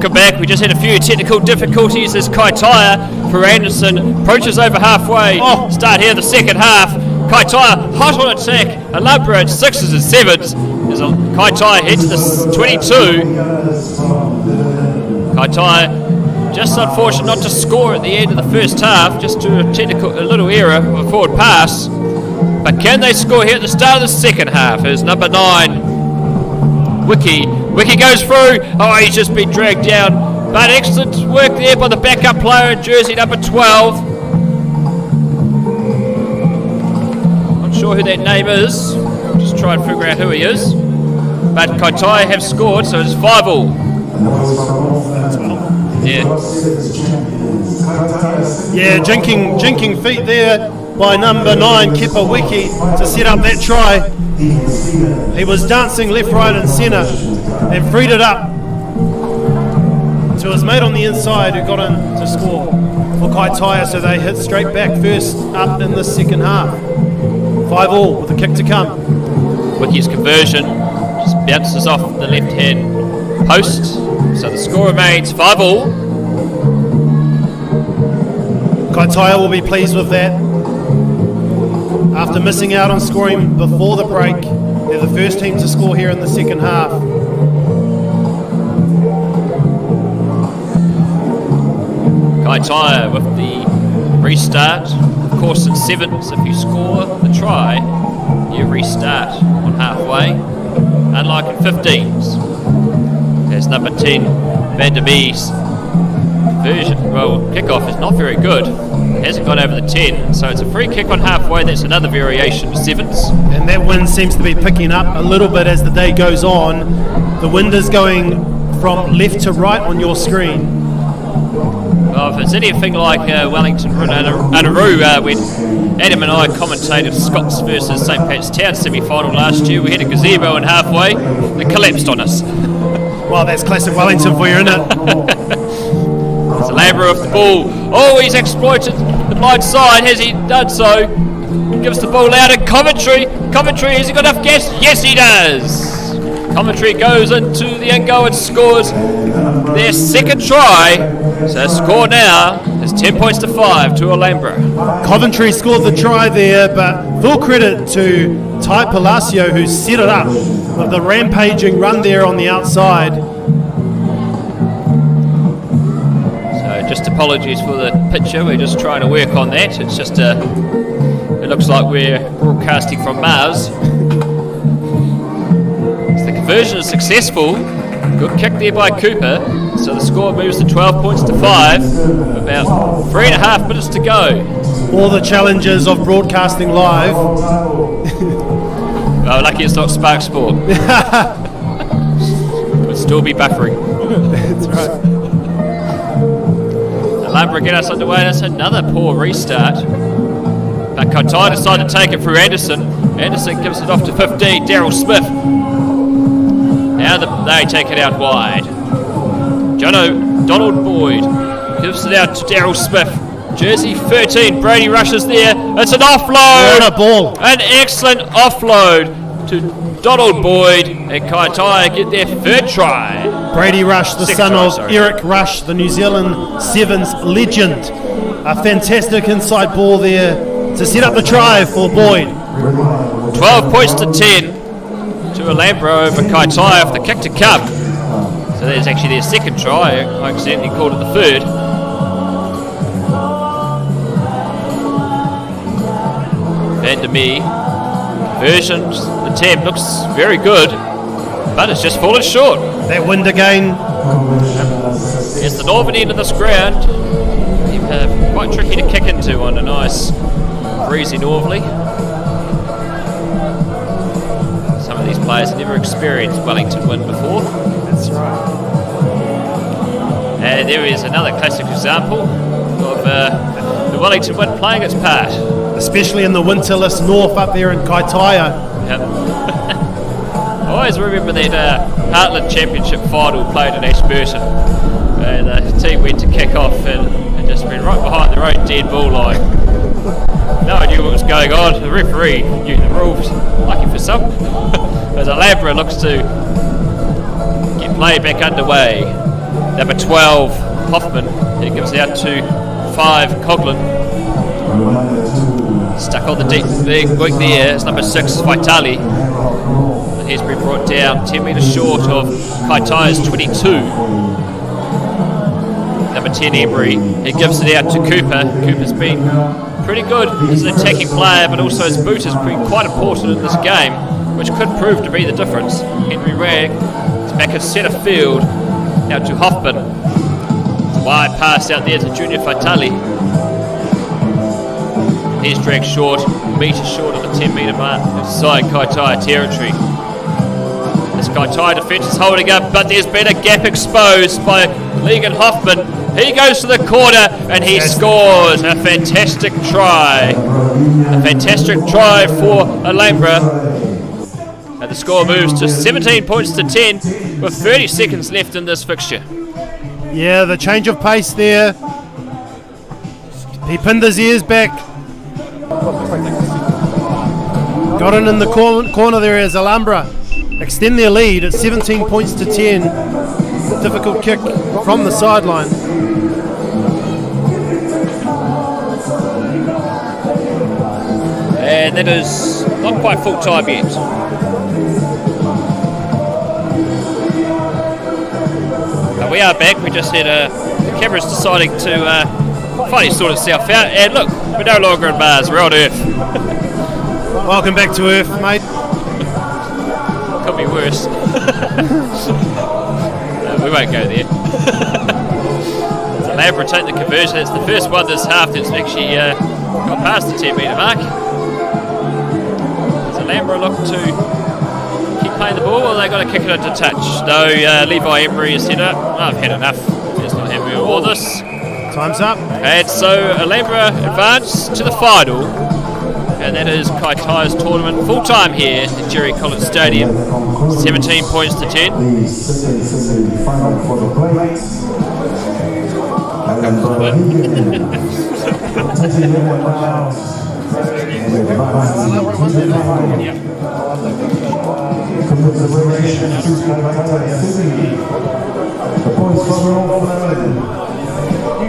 Welcome back. We just had a few technical difficulties as Kaitaia for Anderson approaches over halfway. Start here the second half. Kaitaia hot on attack. Alhambra at 6s and 7s. As Kaitaia heads the 22. Kaitaia just unfortunate not to score at the end of the first half, just to a little error of a forward pass. But can they score here at the start of the second half? As number 9, Wiki goes through. Oh, he's just been dragged down. But excellent work there by the backup player in jersey number 12. Not sure who that name is. Just try and figure out who he is. But Kaitaia have scored, so it's 5-all. Yeah, jinking feet there by number 9, Kepa Wiki, to set up that try. He was dancing left, right and centre and freed it up to his mate on the inside who got in to score for Kaitaia, so they hit straight back first up in the second half. 5-all with a kick to come. Wiki's conversion just bounces off the left-hand post, so the score remains 5-all. Kaitaia will be pleased with that. After missing out on scoring before the break, they're the first team to score here in the second half. Kaitaia with the restart. Of course, it's 7s. If you score the try, you restart on halfway, unlike in 15s. There's number 10, Van der Mees. Conversion, well, kickoff is not very good. It hasn't gone over the 10, so it's a free kick on halfway. That's another variation of 7s. And that wind seems to be picking up a little bit as the day goes on. The wind is going from left to right on your screen. Well, if it's anything like Wellington Unaroo, when Adam and I commentated Scots versus St. Pat's Town semi-final last year, we had a gazebo in halfway that collapsed on us. Well, that's classic Wellington for you, isn't it? There's Alhambra off the ball. Oh, he's exploited the blind side. Has he done so? He gives the ball out in Coventry. Coventry, has he got enough gas? Yes, he does. Coventry goes into the end goal and scores their second try. So score now is 10 points to 5 to Alhambra. Coventry scored the try there, but full credit to Ty Palacio, who set it up with the rampaging run there on the outside. So just apologies for the picture. We're just trying to work on that. It's just it looks like we're broadcasting from Mars. The conversion is successful. Good kick there by Cooper. So the score moves to 12 points to 5. About 3.5 minutes to go. All the challenges of broadcasting live. Well, lucky it's not Spark Sport. Would still be buffering. That's right. Alhambra get us underway. That's another poor restart. But Kaitaia decide to take it through Anderson. Anderson gives it off to 15. Daryl Smith. Now they take it out wide. Donald Boyd gives it out to Daryl Smith. Jersey 13, Brady rushes there. It's an offload. What a ball. An excellent offload to Donald Boyd. And Kaitaia get their third try. Brady Rush, the son of Eric Rush, the New Zealand Sevens legend. A fantastic inside ball there to set up the try for Boyd. 12 points to 10. To Alhambra over Kaitaia for the kick to come. So there's actually their second try. I accidentally called it the third. Van der Mee. Conversions. The attempt looks very good, but it's just fallen short. That wind again. It's the northern end of this ground. Quite tricky to kick into on a nice breezy northerly. These players have never experienced Wellington wind before. That's right. And there is another classic example of the Wellington wind playing its part. Especially in the winterless north up there in Kaitaia. Yep. I always remember that Heartland Championship final played in Ashburton. And the team went to kick off and just went right behind their own dead ball line. No idea what was going on. The referee knew the rules. Lucky for some. As Alhambra looks to get play back underway. Number 12, Hoffman. He gives it out to 5, Coughlin. Stuck on the deep big weak there. It's number 6, Vitali. And he's been brought down 10 metres short of Kaitai's 22. Number 10, Emery. He gives it out to Cooper. Cooper's been pretty good as an attacking player, but also his boot has been quite important in this game, which could prove to be the difference. Henry Ragg is back at centre field. Out to Hoffman. Wide pass out there to Junior Vitali. He's dragged short, metre short of the 10 metre mark inside Kaitai territory. This Kaitai defence is holding up, but there's been a gap exposed by Legan Hoffman. He goes to the corner and he scores a fantastic try. A fantastic try for Alhambra. And the score moves to 17 points to 10 with 30 seconds left in this fixture. Yeah, the change of pace there. He pinned his ears back. Got in the corner there as Alhambra extend their lead at 17 points to 10. Difficult kick from the sideline. And that is not quite full time yet. But we are back. We just had the camera's deciding to finally sort itself out. And look, we're no longer in Mars, we're on Earth. Welcome back to Earth, mate. Could be worse. We won't go there. So Alhambra take the conversion. It's the first one this half that's actually got past the 10 metre mark. Does Alhambra look to keep playing the ball, or they got to kick it into touch? No, Levi Emery has said, I've had enough. Let's not have me all this. Time's up. And so Alhambra advance to the final. And that is Kaitai's tournament full time here at Jerry Collins Stadium. 17 points to 10.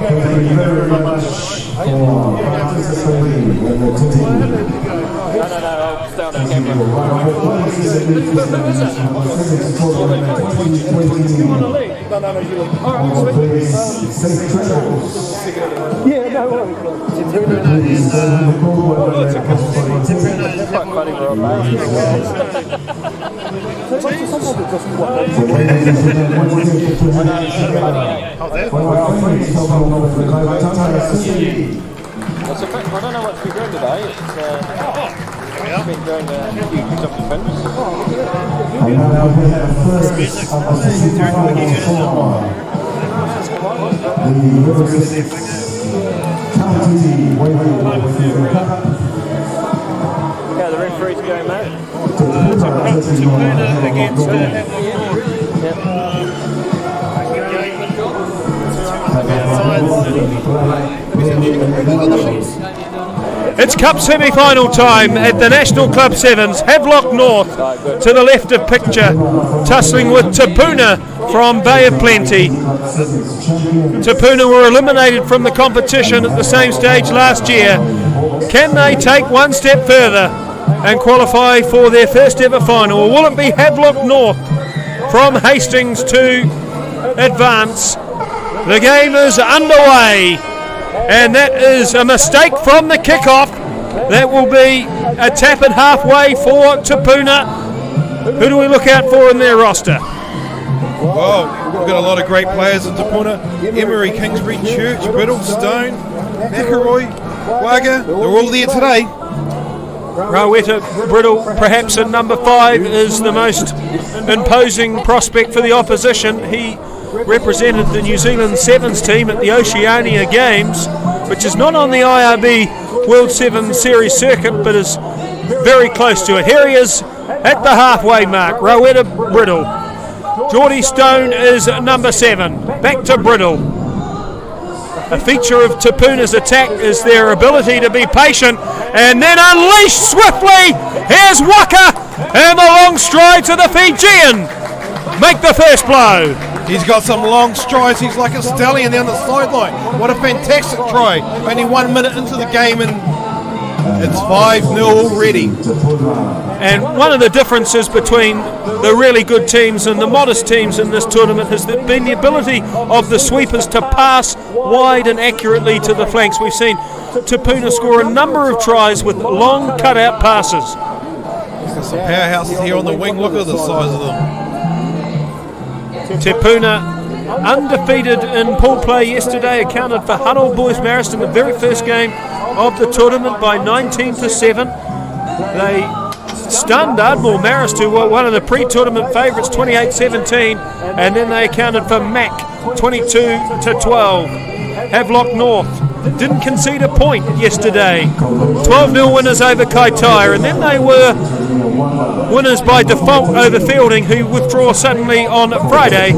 Thank you very much for participating in the continuing. I'll stay on the camera. Yeah, no worries. I don't know what we're doing today. It's been doing a few things off the fence. And now we have the first of the semi-finals for the Middlesex County Weightlifting Cup. Yeah, the referee's going, mate. Tapuna against It's Cup semi-final time at the National Club Sevens. Havelock North to the left of picture, tussling with Tapuna from Bay of Plenty. Tapuna were eliminated from the competition at the same stage last year. Can they take one step further and qualify for their first ever final? Or will it be Havelock North from Hastings to advance? The game is underway, and that is a mistake from the kickoff. That will be a tap at halfway for Tapuna. Who do we look out for in their roster? Well, we've got a lot of great players in Tapuna. Emery, Kingsbury, Church, Biddle, Stone, McElroy, Wagga, they're all there today. Rowetta Brittle, perhaps in number 5, is the most imposing prospect for the opposition. He represented the New Zealand Sevens team at the Oceania Games, which is not on the IRB World Sevens Series circuit, but is very close to it. Here he is at the halfway mark, Rowetta Brittle. Geordie Stone is number 7. Back to Brittle. A feature of Tapuna's attack is their ability to be patient and then unleash swiftly. Here's Waka, and the long strides of the Fijian make the first blow. He's got some long strides. He's like a stallion down the sideline. What a fantastic try. Only 1 minute into the game and it's 5-0 already. And one of the differences between the really good teams and the modest teams in this tournament has been the ability of the sweepers to pass wide and accurately to the flanks. We've seen Te Puna score a number of tries with long cut-out passes. Got some powerhouses here on the wing. Look at the size of them. Te Puna undefeated in pool play yesterday, accounted for Huddle Boys Marist in the very first game of the tournament by 19-7. They stunned Ardmore Marist, who were one of the pre-tournament favourites, 28-17, and then they accounted for Mac 22-12. Havelock North didn't concede a point yesterday. 12-0 winners over Kaitaia, and then they were winners by default over Fielding, who withdraw suddenly on Friday,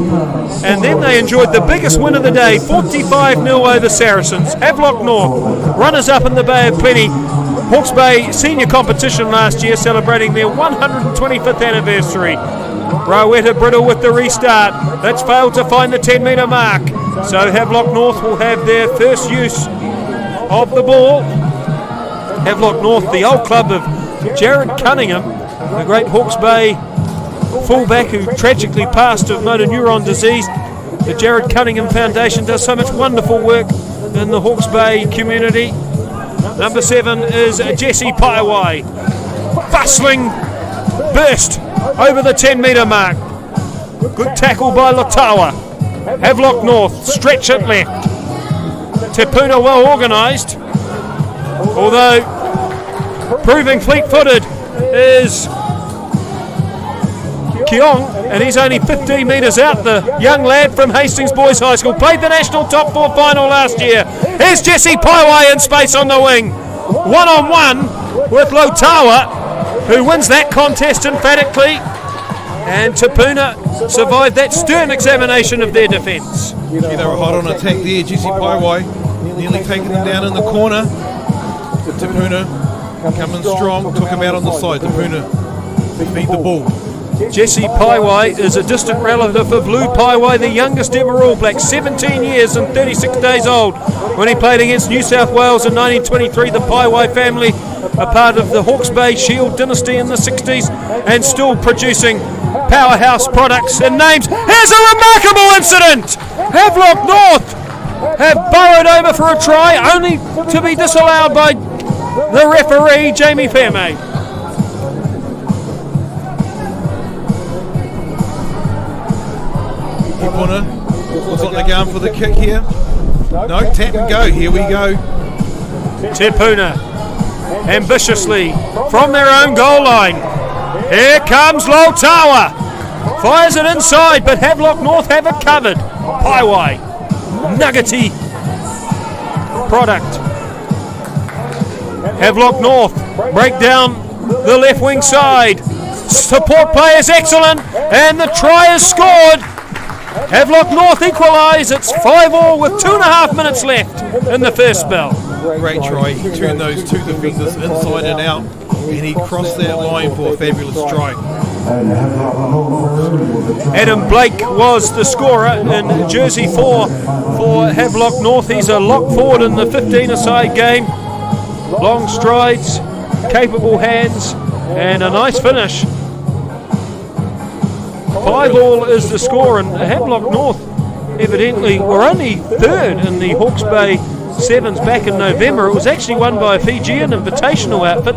and then they enjoyed the biggest win of the day, 45-0 over Saracens. Havelock North, runners-up in the Bay of Plenty, Hawke's Bay senior competition last year, celebrating their 125th anniversary. Rowetta Brittle with the restart. That's failed to find the 10-metre mark. So Havelock North will have their first use of the ball. Havelock North, the old club of Jared Cunningham, the great Hawke's Bay fullback who tragically passed of motor neuron disease. The Jared Cunningham Foundation does so much wonderful work in the Hawke's Bay community. Number 7 is Jesse Paiwai. Bustling burst over the 10-metre mark. Good tackle by Lotawa. Havelock North, stretch it left. Te Puna well organised, although proving fleet-footed is Keong, and he's only 15 metres out. The young lad from Hastings Boys High School played the national top 4 final last year. Here's Jesse Paiwai in space on the wing. One-on-one with Lotawa, who wins that contest emphatically. And Te Puna survived that stern examination of their defence. They were hot on attack there. Jesse Paiwai nearly taking them down in the corner. Te Puna coming strong, took him out on the side. Te Puna beat the ball. Jesse Paiwai is a distant relative of Lou Paiwai, the youngest ever All Black, 17 years and 36 days old. When he played against New South Wales in 1923, the Paiwai family, a part of the Hawke's Bay Shield dynasty in the 60s, and still producing powerhouse products and names. Here's a remarkable incident! Havelock North have burrowed over for a try, only to be disallowed by the referee, Jamie Fairmaid. Te Puna was on the gun for the kick here. No, tap and go. Here we go. Te Puna ambitiously from their own goal line. Here comes Lotawa. Fires it inside, but Havelock North have it covered. Paiwai, nuggety product. Havelock North break down the left wing side. Support play is excellent, and the try is scored. Havelock North equalise. It's 5-5 with 2.5 minutes left in the first spell. Great try. He turned those two defenders inside and out, and he crossed that line for a fabulous strike. Adam Blake was the scorer in jersey 4 for Havelock North. He's a lock forward in the 15-a-side game. Long strides, capable hands, and a nice finish. 5-5 is the score, and Havelock North evidently were only third in the Hawke's Bay Sevens back in November. It was actually won by a Fijian invitational outfit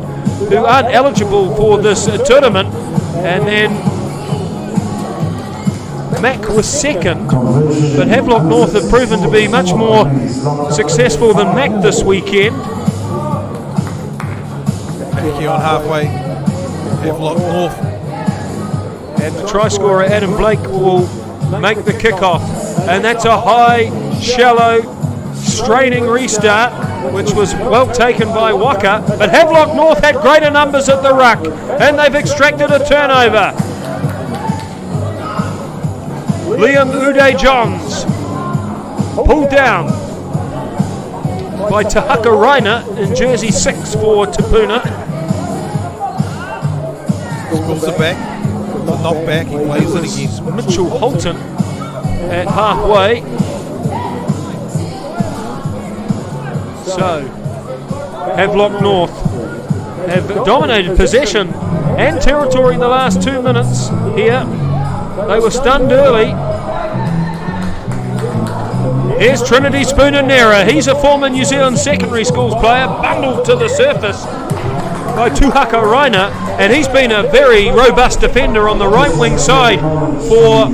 who aren't eligible for this tournament. And then Mac was second, but Havelock North have proven to be much more successful than Mac this weekend. Back here on halfway, Havelock North. And the try scorer Adam Blake will make the kickoff. And that's a high, shallow, straining restart, which was well taken by Waka. But Havelock North had greater numbers at the ruck, and they've extracted a turnover. Liam Ude-Johns pulled down by Tahaka Raina in jersey 6 for Te Puna. Pulls it back. The knockback, he plays it again. Mitchell Holton at halfway. So, Havelock North have dominated possession and territory in the last 2 minutes here. They were stunned early. Here's Trinity Spooner-Nera. He's a former New Zealand secondary schools player, bundled to the surface by Tuhaka Raina, and he's been a very robust defender on the right wing side for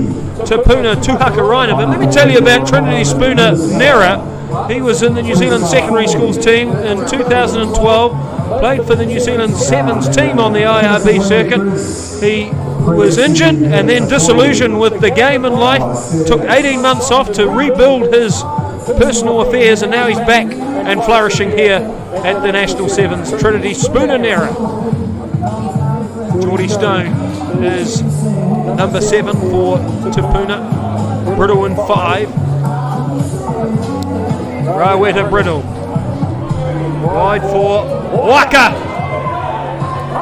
Te Puna, Tuhaka Raina. But let me tell you about Trinity Spooner-Nera. He was in the New Zealand secondary schools team in 2012, played for the New Zealand Sevens team on the IRB circuit. He was injured and then disillusioned with the game and life, took 18 months off to rebuild his personal affairs, and now he's back and flourishing here at the National Sevens. Trinity Spooner-Nera. Geordie Stone is number 7 for Te Puna. Brittle in 5. Raweta Brittle. Wide for Waka.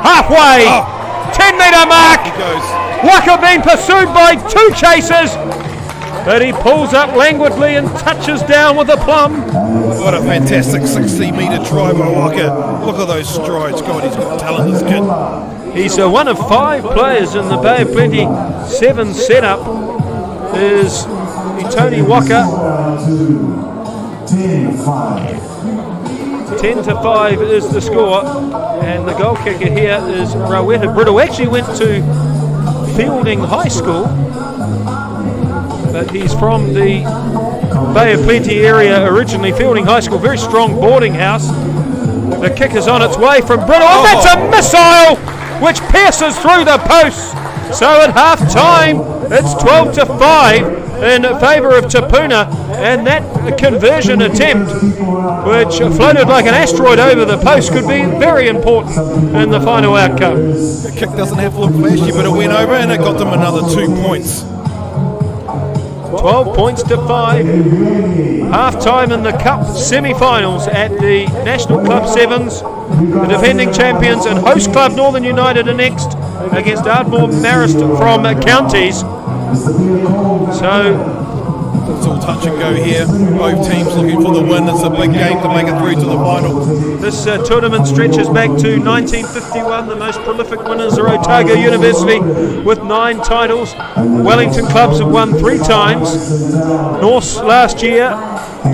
Halfway. 10 metre mark. He goes. Waka being pursued by 2 chasers, but he pulls up languidly and touches down with a plum. What a fantastic 60-metre try by Waka. Look at those strides. God, he's got talent, this kid. He's one of 5 players in the Bay of Plenty 7 setup. Is Tony Waka. 10-5 is the score, and the goal kicker here is Raweta Brittle. Actually went to Fielding High School, but he's from the Bay of Plenty area originally. Fielding High School, very strong boarding house. The kick is on its way from Brittle, and that's a missile which pierces through the posts. So at half time, it's 12-5 in favour of Te Puna, and that conversion attempt, which floated like an asteroid over the post, could be very important in the final outcome. The kick doesn't have to look flashy, but it went over and it got them another 2 points. 12 points to 5. Half time in the Cup semi-finals at the National Club Sevens. The defending champions and host club Northern United are next against Ardmore Marist from Counties. So it's all touch and go here. Both teams looking for the win. It's a big game to make it through to the final. this tournament stretches back to 1951. The most prolific winners are Otago University with 9 titles. Wellington clubs have won 3 times. Norse last year.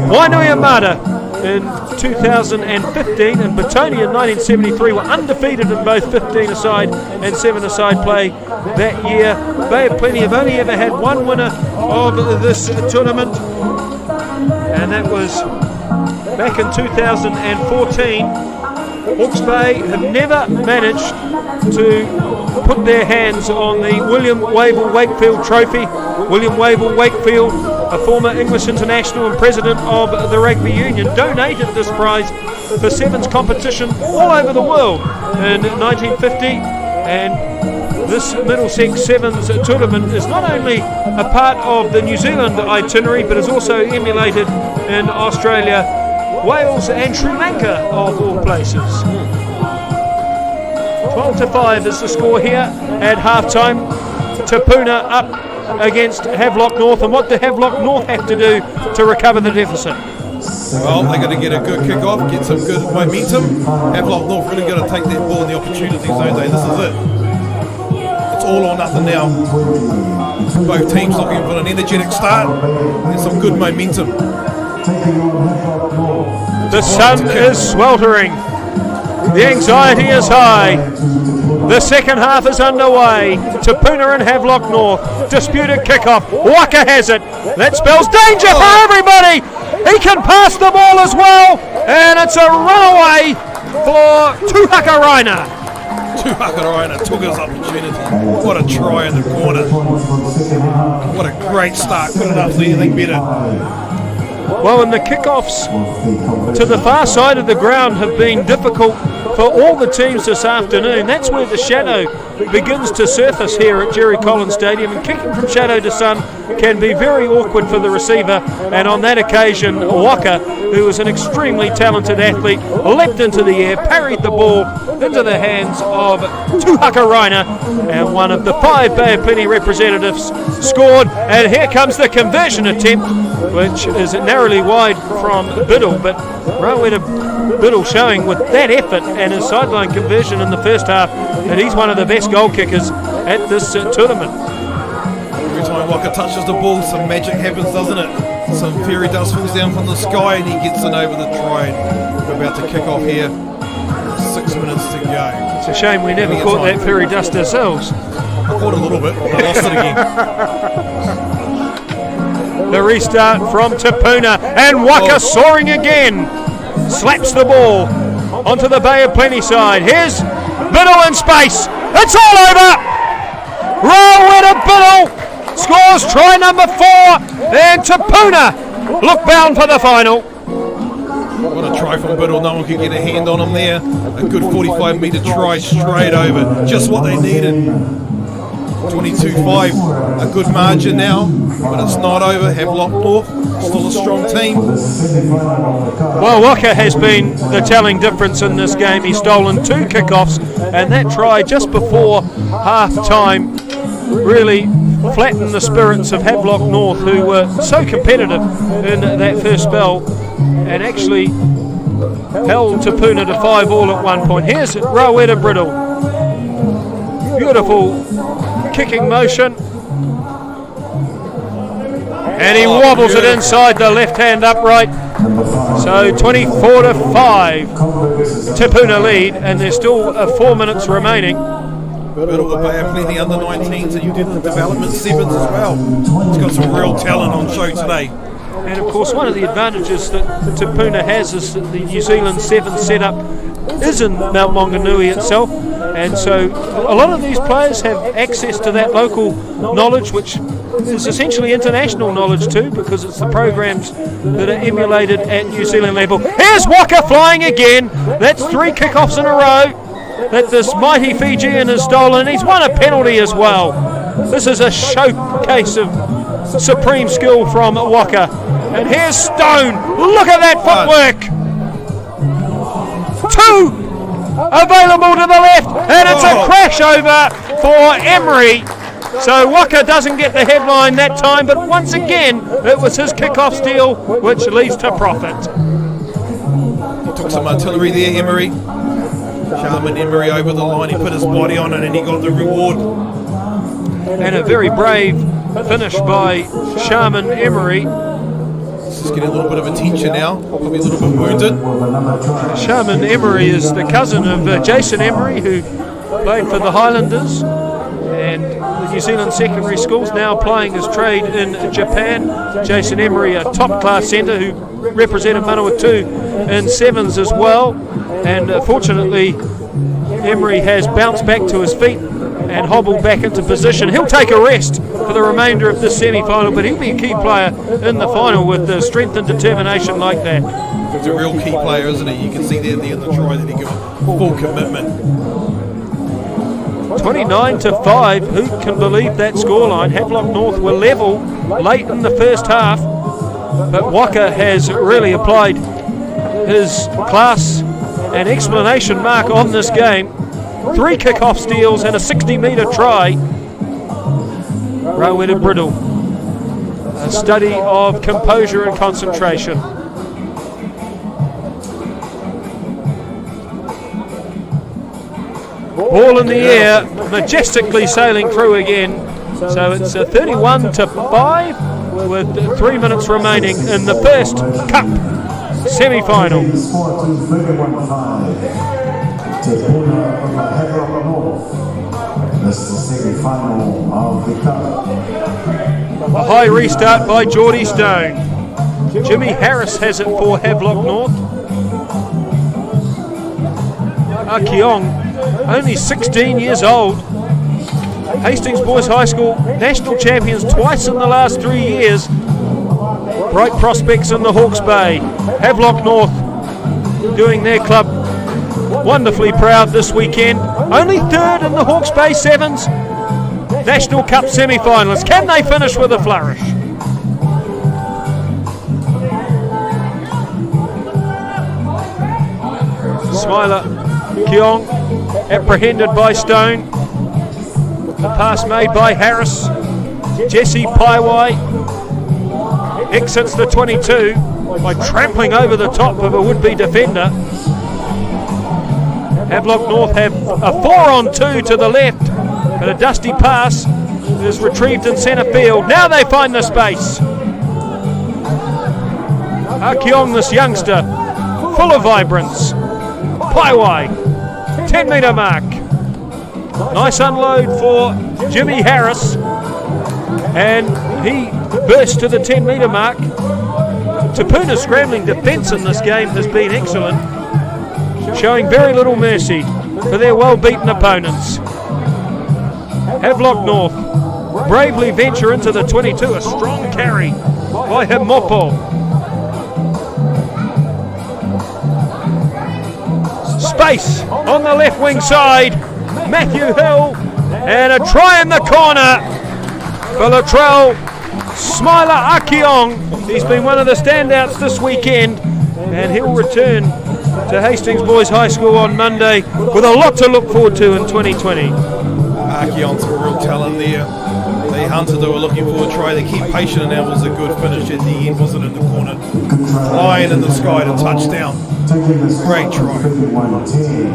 Wainuiomata in 2015 and Betonia in 1973 were undefeated in both 15-a-side and 7-a-side play that year. Bay of Plenty have only ever had 1 winner of this tournament, and that was back in 2014. Hawke's Bay have never managed to put their hands on the William Wavell Wakefield Trophy. William Wavell Wakefield, a former English international and president of the Rugby Union, donated this prize for Sevens competition all over the world in 1950, and this Middlesex Sevens tournament is not only a part of the New Zealand itinerary, but is also emulated in Australia, Wales and Sri Lanka, of all places. 12-5 is the score here at half-time. Te Puna up against Havelock North, and what do Havelock North have to do to recover the deficit? Well, they're going to get a good kick off, get some good momentum. Havelock North really going to take that ball in the opportunity zone. This is it. It's all or nothing now. Both teams looking for an energetic start and some good momentum. The sun is sweltering. The anxiety is high. The second half is underway. Te Puna and Havelock North. Disputed kickoff. Waka has it. That spells danger for everybody. He can pass the ball as well. And it's a runaway for Tuhaka Raina. Tuhaka Raina took his opportunity. What a try in the corner. What a great start. Couldn't ask for anything better. Well, and the kickoffs to the far side of the ground have been difficult for all the teams this afternoon. That's where the shadow begins to surface here at Jerry Collins Stadium, and kicking from shadow to sun can be very awkward for the receiver, and on that occasion Waka, who is an extremely talented athlete, leapt into the air, parried the ball into the hands of Tuhaka Raina, and one of the 5 Bay of Plenty representatives scored. And here comes the conversion attempt, which is narrowly wide from Biddle, but Rawera Biddle showing with that effort and his sideline conversion in the first half that he's one of the best goal kickers at this tournament. Every time Waka touches the ball, some magic happens, doesn't it? Some fairy dust falls down from the sky and he gets it over the try. We're about to kick off here. 6 minutes to go. It's a shame we never caught that fairy dust ourselves. I caught a little bit, but I lost it again. The restart from Tapuna, and Waka soaring again. Slaps the ball onto the Bay of Plenty side. Here's Biddle in space. It's all over. Rawera Biddle scores try number 4, and Tapuna look bound for the final. What a try from Biddle, no one could get a hand on him there. A good 45-metre try straight over, just what they needed. 22-5, a good margin now, but it's not over. Havelock North, still a strong team. Well, Waka has been the telling difference in this game. He's stolen 2 kickoffs, and that try just before half-time really flattened the spirits of Havelock North, who were so competitive in that first spell, and actually held Tapuna to 5-all at one point. Here's Rawera Biddle. Beautiful kicking motion. And he wobbles it inside the left-hand upright. So 24-5. Tapuna lead, and there's still 4 minutes remaining. Biddle will Bay of Plenty under 19s, and you did the development 7s as well. He's got some real talent on show today. And of course, one of the advantages that Tapuna has is that the New Zealand 7 setup is in Mount Maunganui itself, and so a lot of these players have access to that local knowledge, which is essentially international knowledge too, because it's the programs that are emulated at New Zealand level. Here's Waka flying again. That's 3 kickoffs in a row that this mighty Fijian has stolen. He's won a penalty as well. This is a showcase of supreme skill from Waka. And here's Stone. Look at that footwork. 2 available to the left, and it's a crash over for Emery. So Waka doesn't get the headline that time, but once again it was his kickoff steal which leads to profit. He took some artillery there, Emery. Charmin Emery over the line, he put his body on it and he got the reward. And a very brave finish by Charmin Emery. He's getting a little bit of attention now, probably a little bit wounded. Charmin Emery is the cousin of Jason Emery, who played for the Highlanders and the New Zealand secondary schools, now playing his trade in Japan. Jason Emery, a top-class centre who represented Manawatu in 7s as well. And fortunately, Emery has bounced back to his feet and hobbled back into position. He'll take a rest for the remainder of this semi-final, but he'll be a key player in the final with strength and determination like that. He's a real key player, isn't he? You can see there in the try that he got full commitment. 29-5. Who can believe that scoreline? Havelock North were level late in the first half, but Waka has really applied his class and explanation mark on this game. 3 kickoff steals and a 60-metre try. Rawera Biddle, a study of composure and concentration. Ball in the air, majestically sailing through again. So it's 31-5 with 3 minutes remaining in the first cup semi-final. A high restart by Geordie Stone. Jimmy Harris has it for Havelock North. Keong, only 16 years old. Hastings Boys High School national champions twice in the last 3 years. Bright prospects in the Hawke's Bay. Havelock North doing their club wonderfully proud this weekend. Only 3rd in the Hawke's Bay 7s. National Cup semi-finalists. Can they finish with a flourish? Smiler Keong apprehended by Stone. The pass made by Harris. Jesse Paiwai exits the 22 by trampling over the top of a would-be defender. Havelock North have a 4-on-2 to the left, but a dusty pass is retrieved in centre field. Now they find the space. Keong, this youngster, full of vibrance. Paiwai, 10-metre mark. Nice unload for Jimmy Harris, and he bursts to the 10-metre mark. Te Puna's scrambling defence in this game has been excellent, showing very little mercy for their well-beaten opponents. Havelock North bravely venture into the 22, a strong carry by Himopo. Space on the left wing side, Matthew Hill, and a try in the corner for Latrell Smiler Akeong. He's been one of the standouts this weekend, and he'll return to Hastings Boys High School on Monday with a lot to look forward to in 2020. Akeong's a real talent there. They hunted, they were looking for a try. They keep patient, and that was a good finish at the end, wasn't in the corner. Flying in the sky to touchdown. Great try.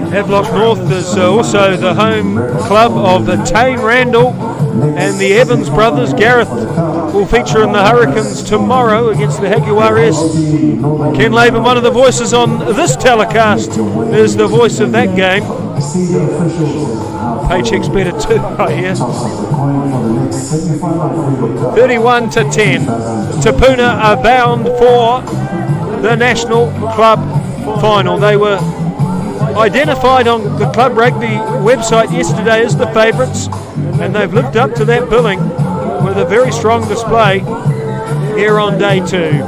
Havelock North is also the home club of the Tane Randall and the Evans brothers. Gareth will feature in the Hurricanes tomorrow against the Jaguares. Ken Laban, one of the voices on this telecast, is the voice of that game. Paycheck's better too, I hear. 31-10. Te Puna are bound for the National Club Final. They were identified on the Club Rugby website yesterday as the favourites, and they've lived up to that billing with a very strong display here on day 2.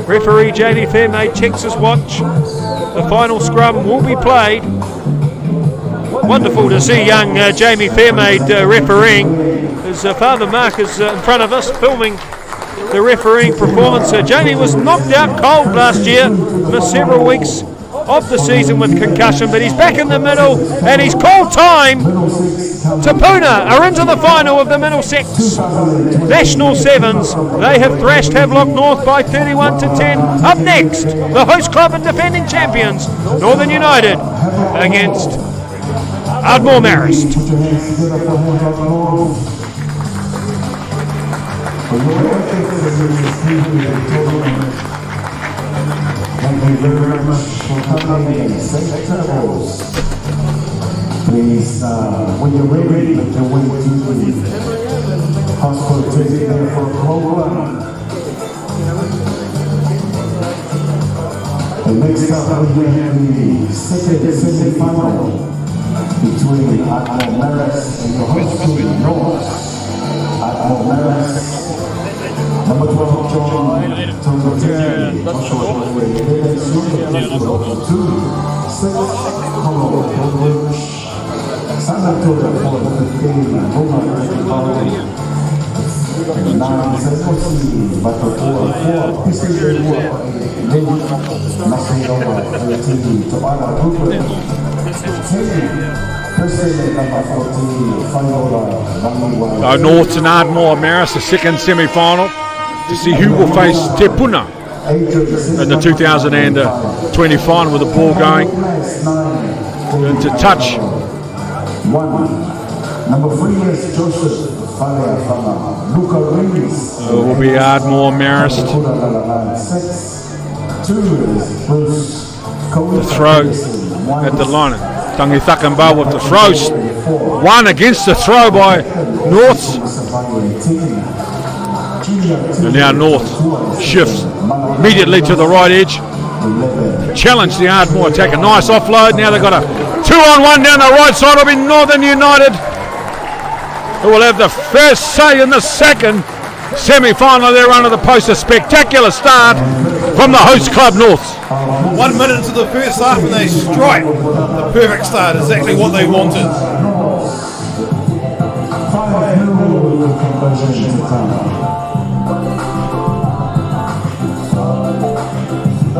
Referee Jamie Fairmaid checks his watch. The final scrum will be played. Wonderful to see young Jamie Fairmaid refereeing. His father Mark is in front of us filming the refereeing performance. Jamie was knocked out cold last year, missed several weeks of the season with concussion, but he's back in the middle and he's called time. Te Puna are into the final of the Middlesex National Sevens. They have thrashed Havelock North by 31-10. Up next, the host club and defending champions, Northern United, against Ardmore Marist. Thank you very much for coming in. Safe travels. Please, when you're ready, make your way to the hospital to get there for a program. And next up, we have the second semi-final between Ardmore Marist and your host team, North. Ardmore Marist. Number 12, John Tongotier, Joshua David Super, 2, 6, Colorado Coleridge, San Antonio for the 15, Roma College, 9, Sekosi, Battle 4, History 4, Macedona 13, Tobana Cooper, 10, North and Ardmore Marist, the second semi-final, to see who will face Te Puna in the 2020 final with the ball going into touch. Number 3 is Joseph Luca Rings. It will be Ardmore Marist. 2 is Bruce. The throw at the line. Tangi Thakamba with the throw. 1 against the throw by North. And now North shifts immediately to the right edge. Challenge the Ardmore attack. A nice offload. Now they've got a 2-on-1 down the right side. It'll be Northern United who will have the first say in the second semi-final. They're under the post. A spectacular start from the host club North. 1 minute into the first half and they strike the perfect start, exactly what they wanted.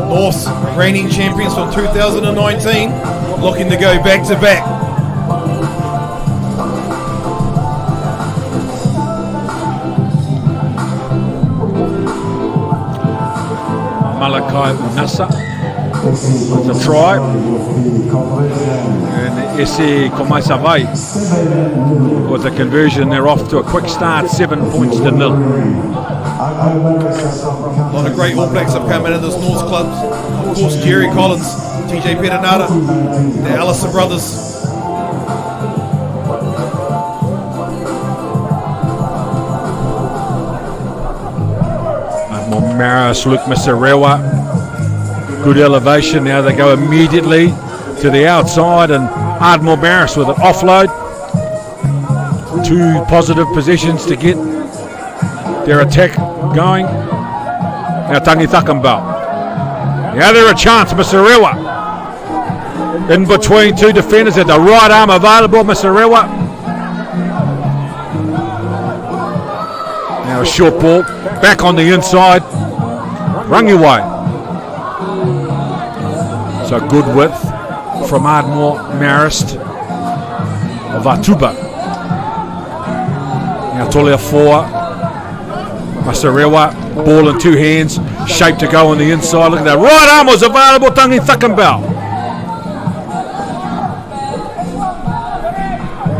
North's reigning champions from 2019, looking to go back to back. Malachi Unasa with a try, and Ese Komaisavai with a conversion. They're off to a quick start, 7 points to 0. A lot of great All Blacks have come into this North's clubs. Of course, Jerry Collins, TJ Perenara, the Allison brothers. Maris, Luke Masarewa, good elevation. Now they go immediately to the outside, and Ardmore Maris with an offload. 2 positive possessions to get their attack going. Now Tangi Thakambau. Now they're a chance. Masarewa in between 2 defenders at the right arm available. Masarewa. Now a short ball back on the inside. Rangiwai. So good width from Ardmore Marist of Atuba. Now Tolia 4. Masarewa, ball in 2 hands, shape to go on the inside. Look at that. Right arm was available. Tangi Thakambau.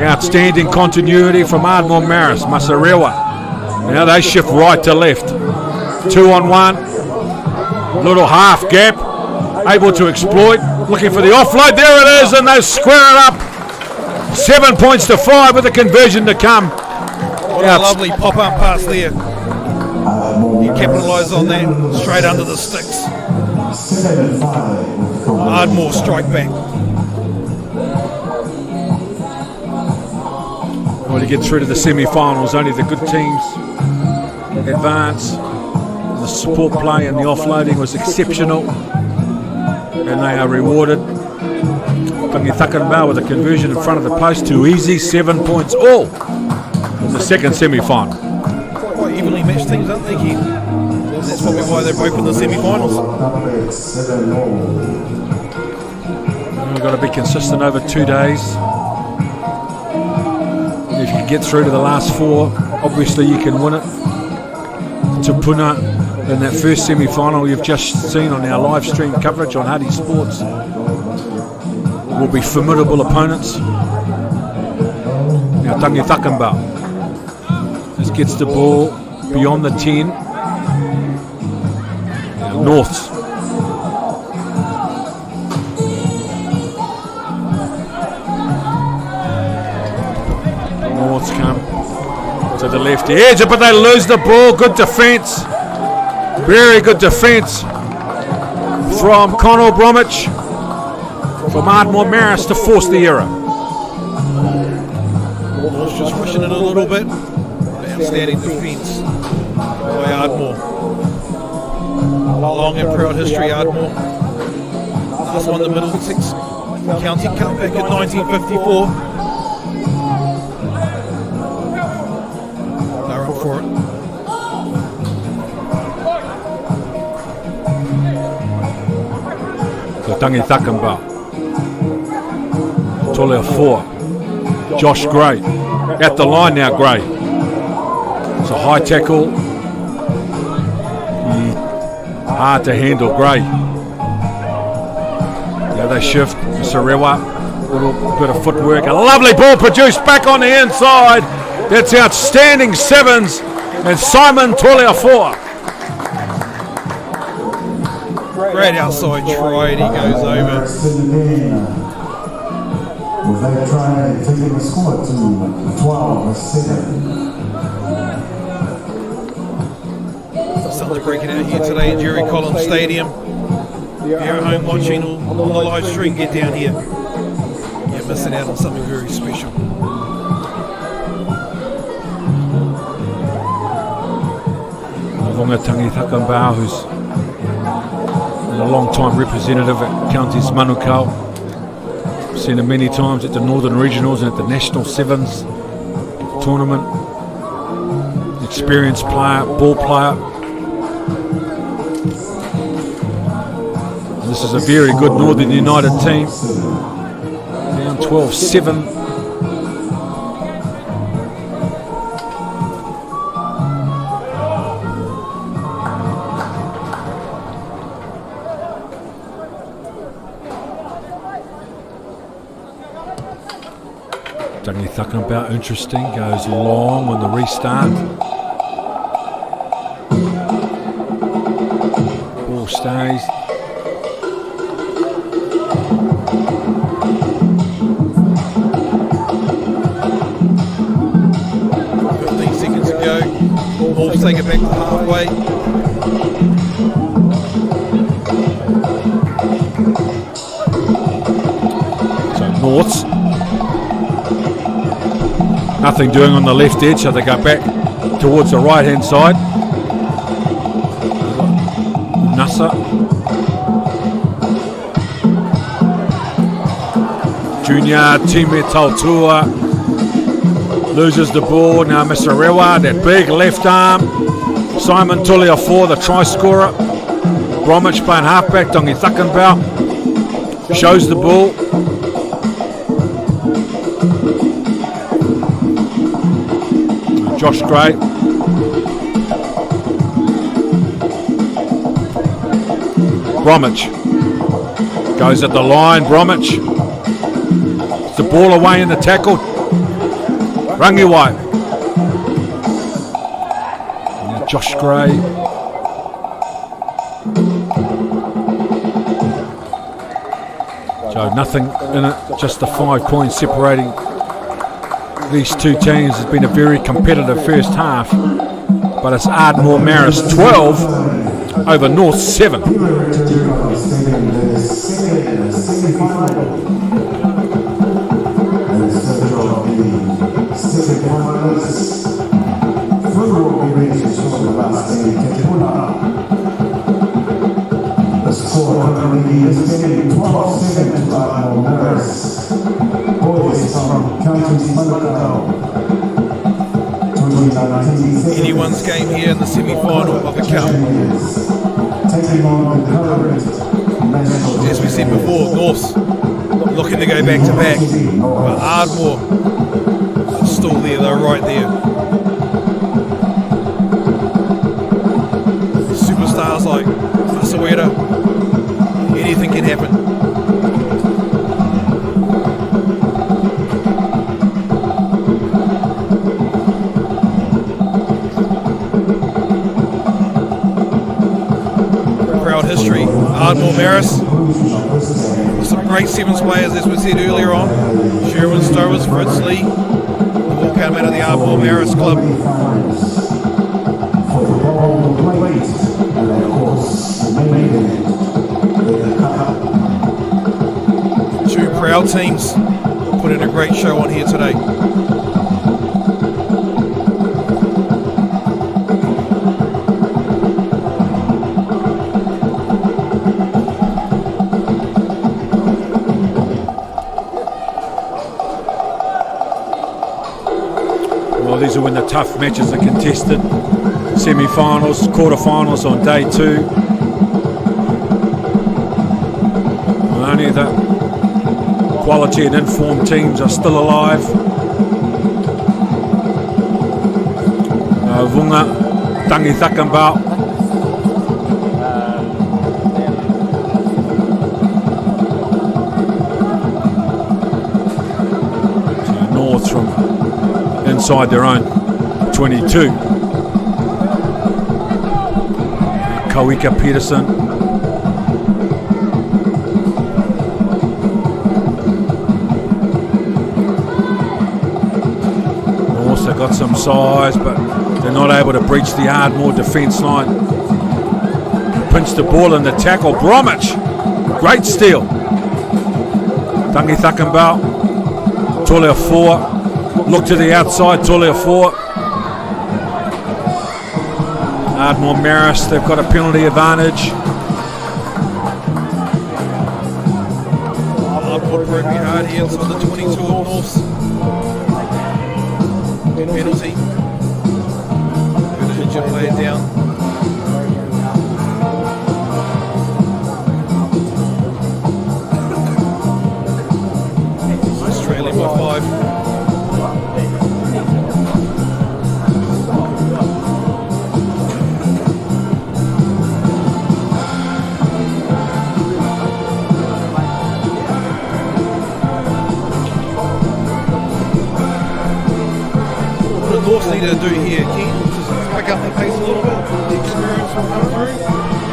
Outstanding continuity from Ardmore Marist. Masarewa. Now they shift right to left. 2-on-1. Little half gap, able to exploit, looking for the offload. There it is, and they square it up. 7 points to 5 with a conversion to come. What a lovely pop-up pass there. He capitalised on that, straight under the sticks. Ardmore strike back. Well, to get through to the semi-finals, only the good teams advance. The support play and the offloading was exceptional, and they are rewarded. Tangi Thakambau with a conversion in front of the post, too easy. 7 points all in the second semi-final. Quite evenly matched teams, aren't they, Keith? That's probably why they're both in the semi-finals. We've got to be consistent over 2 days. If you get through to the last 4, obviously you can win it. Te Puna in that first semi-final you've just seen on our live stream coverage on Hardy Sports will be formidable opponents. Now Tangi Thakambau just gets the ball beyond the 10. Now Norths. Norths come to the left edge, but they lose the ball. Good defence. Very good defence from Conor Bromwich from Ardmore Marist to force the error. North's just pushing it a little bit. Outstanding defence by Ardmore. Long and proud history, Ardmore. Last won the Middlesex County Cup back in 1954. They're up for it. So Tangi Thakambau. Tolia 4. Josh Gray. At the line now, Gray. It's a high tackle. Hard to handle, Gray. Now they shift. Sarewa. A little bit of footwork. A lovely ball produced back on the inside. That's outstanding 7s. And Simon Tolia 4. Great outside try, and he goes over. With that try, taking the score to 12-7. The sun's breaking out here today at Jerry Collins Stadium. If you're at home watching on the live stream, get down here. You're missing out on something very special. Vonga Tangi Thakambau, who's a long-time representative at Counties Manukau. Seen him many times at the Northern Regionals and at the National Sevens tournament. experienced player, ball player. And this is a very good Northern United team. Down 12-7. Dungy Thuckenbout, interesting, goes long on the restart. Ball stays. Seconds to go. Wolves take it back to halfway. So Norths. Nothing doing on the left edge, so they go back towards the right hand side. Nassa. Junior Time Tautua loses the ball. Now Mr. Rewa, that big left arm. Simon Tuliafor, the try scorer. Bromwich playing halfback. Dongi Thuckenbout shows the ball. Josh Gray. Bromwich goes at the line. Bromwich. It's the ball away in the tackle. Rangiwai. Now Josh Gray. So nothing in it, just the 5 points separating these two teams. Has been a very competitive first half, but it's Ardmore Marist 12 over North 7. The score currently is 12-7 to Ardmore Marist. Boys from County Manukau. Anyone's game here in the semi-final of the Cup. As we said before, Norths looking to go back to back, but Ardmore is still there, they're right there. Superstars like Asawera, anything can happen. History. Ardmore Marist, some great sevens players, as we said earlier on. Sherwin Stowers, Fritz Lee, all came out of the Ardmore Marist club. Two proud teams putting a great show on here today. These are when the tough matches are contested. Semi-finals, quarter-finals on day 2. Only the quality and informed teams are still alive. Vunga, Tangi Thuckenbout. North from inside their own 22. Kawika Peterson. Also got some size, but they're not able to breach the Ardmore defence line. Pinch the ball in the tackle. Bromwich, great steal. Tangi Thuckenbout. Tuliafor. Look to the outside, Tuliafor. Ardmore Marist, they've got a penalty advantage. Ardmore broke me hard here inside the 22 of Norths. Penalty. your player down. Australian by 5. What do Norths need to do here, Keane? Just pick up the pace a little bit. The experience will come through.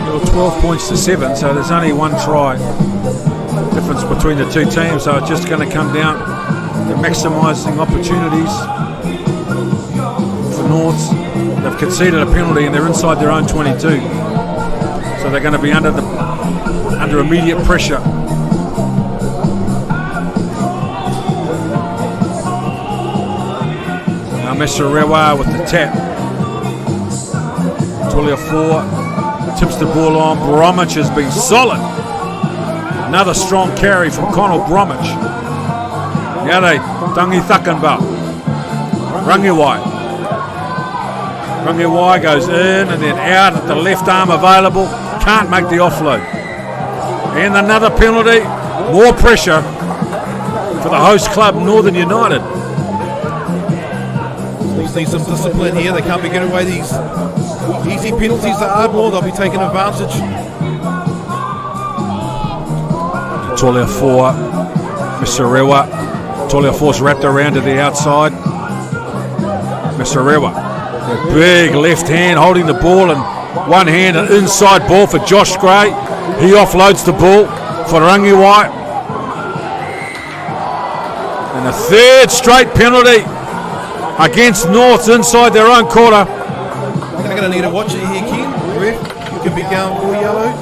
Well, 12 points to 7, so there's only one try difference between the two teams, so it's just going to come down to maximising opportunities for Norths. They've conceded a penalty and they're inside their own 22, so they're going to be under immediate pressure. Now Messerewa with the tap. Tulia 4 tips the ball on. Bromwich has been solid. Another strong carry from Connell Bromwich. Now they Tangi Thakanbal. Rangiwai. Rangiwai goes in and then out at the left arm available. Can't make the offload. And another penalty. More pressure for the host club, Northern United. Need some discipline here. They can't be giving away these easy penalties to Ardmore. They'll be taking advantage. Tolia 4, Messerewa. Tolia 4's wrapped around to the outside. Messerewa, a big left hand holding the ball, and one hand an inside ball for Josh Gray. He offloads the ball for Rangiwai. And a third straight penalty against Norths inside their own quarter. They're going to need to watch it here, Ken. Ref, you can be going for yellow.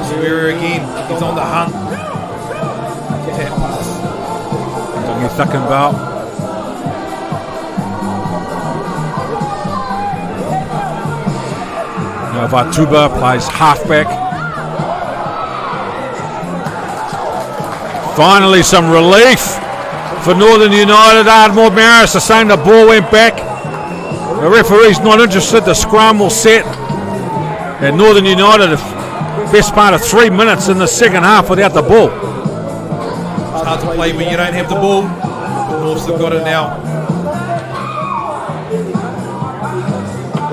Swearer again. He's on the hunt. Tangi Thakanbal. Now Vatuba plays halfback. Finally some relief for Northern United. Ardmore Marist are saying the ball went back. The referee's not interested. The scrum will set. And Northern United, the best part of 3 minutes in the second half without the ball. It's hard to play when you don't have the ball. The Norths have got it now.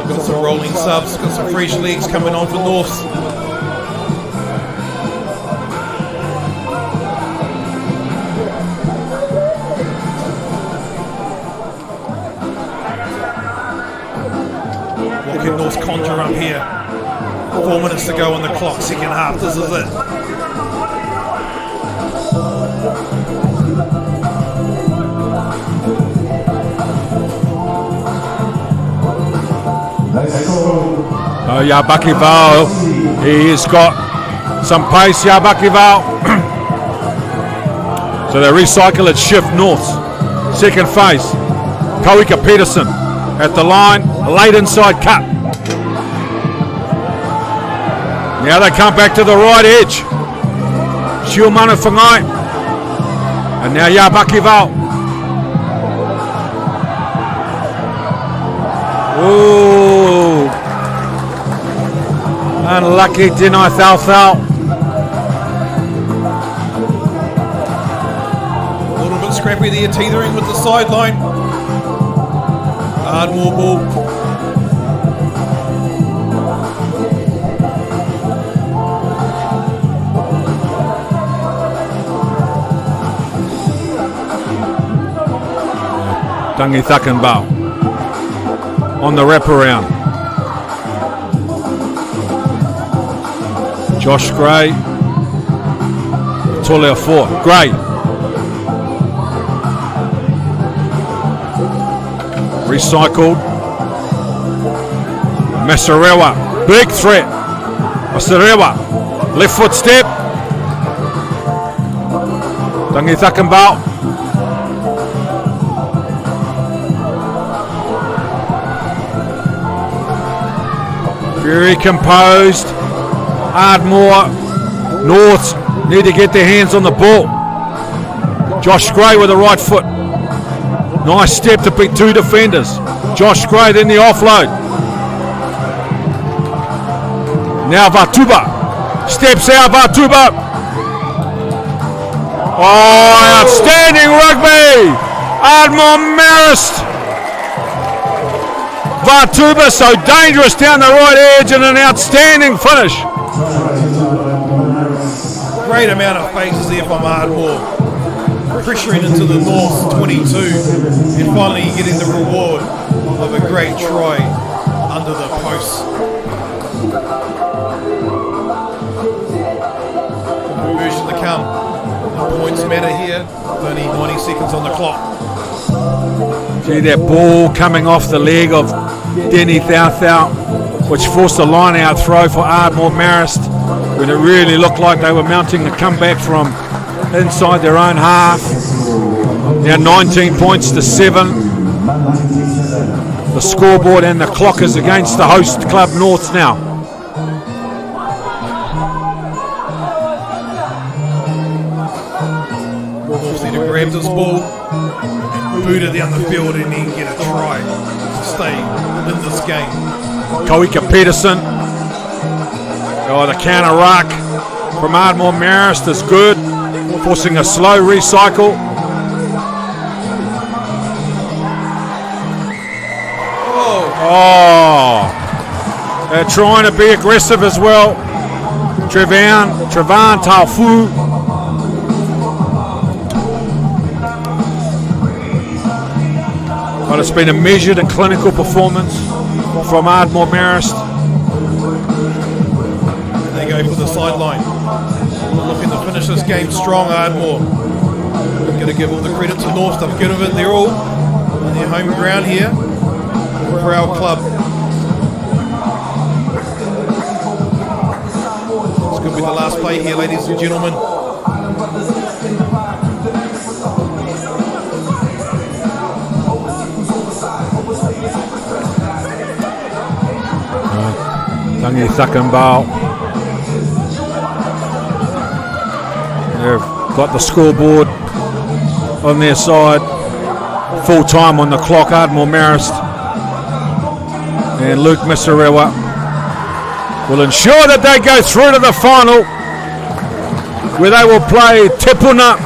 Got some rolling subs, got some fresh legs coming on for Norths. What can Norths conjure up here? 4 minutes to go on the clock, second half. This is it. Yabaki Val, he's got some pace, Yabaki Val. So they recycle it, shift Norths. Second phase, Kawika Peterson at the line, late inside cut. Now they come back to the right edge. Shiumanu Whangai. And now Yabaki Val. Ooh. Unlucky Denai Thalthal. A little bit scrappy there, teetering with the sideline. Ardmore ball. Tangi Thakanbal on the wraparound. Josh Gray, Tolia 4, Gray. Recycled. Messerewa, big threat. Messerewa, left foot step. Tangi Thakanbal. Very composed. Ardmore, Norths need to get their hands on the ball. Josh Gray with the right foot. Nice step to beat 2 defenders. Josh Gray then the offload. Now Vatuba. Steps out Vatuba. Oh, outstanding rugby. Ardmore Marist. Vatuba so dangerous down the right edge and an outstanding finish. Great amount of phases there from Ardmore. Pressuring into the North 22 and finally getting the reward of a great try under the post. Conversion to come. The points matter here. Only 90 seconds on the clock. See that ball coming off the leg of Denny Thouthou, which forced a line-out throw for Ardmore Marist when it really looked like they were mounting a comeback from inside their own half. Now 19 points to 7. The scoreboard and the clock is against the host club Norths now. Norths need to grab this ball, boot it down the field and then get a try to stay in this game. Koika Peterson. Oh, the counter ruck from Ardmore Marist is good, forcing a slow recycle. Oh, they're trying to be aggressive as well. Trevan Taufu. But it's been a measured and clinical performance from Ardmore Marist. They go for the sideline. Looking to finish this game strong, Ardmore. I'm going to give all the credit to North. They've given it their all on their home ground here for our club. It's going to be the last play here, ladies and gentlemen. Tangi Thakambao. They've got the scoreboard on their side. Full time on the clock, Ardmore Marist. And Luke Misarewa will ensure that they go through to the final, where they will play Te Puna.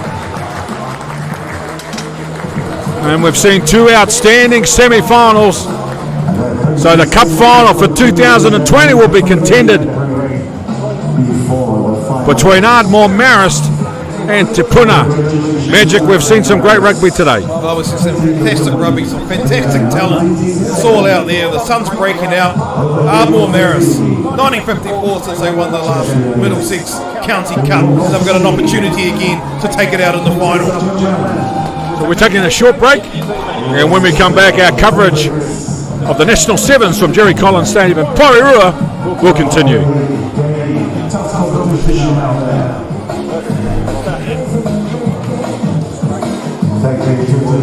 And we've seen 2 outstanding semi-finals. So the cup final for 2020 will be contended between Ardmore Marist and Te Puna. Magic, we've seen some great rugby today. Oh, we've seen some fantastic rugby, some fantastic talent. It's all out there. The sun's breaking out. Ardmore Marist, 1954 since they won the last Middlesex County Cup. And they've got an opportunity again to take it out in the final. So we're taking a short break, and when we come back, our coverage of the National Sevens from Jerry Collins Stadium in Porirua will continue. Thank you to the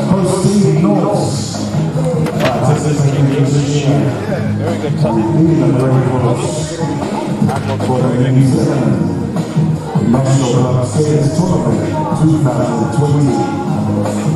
host team North. Participating in the share. Very good For the New Zealand National Club Sevens Tournament 2020.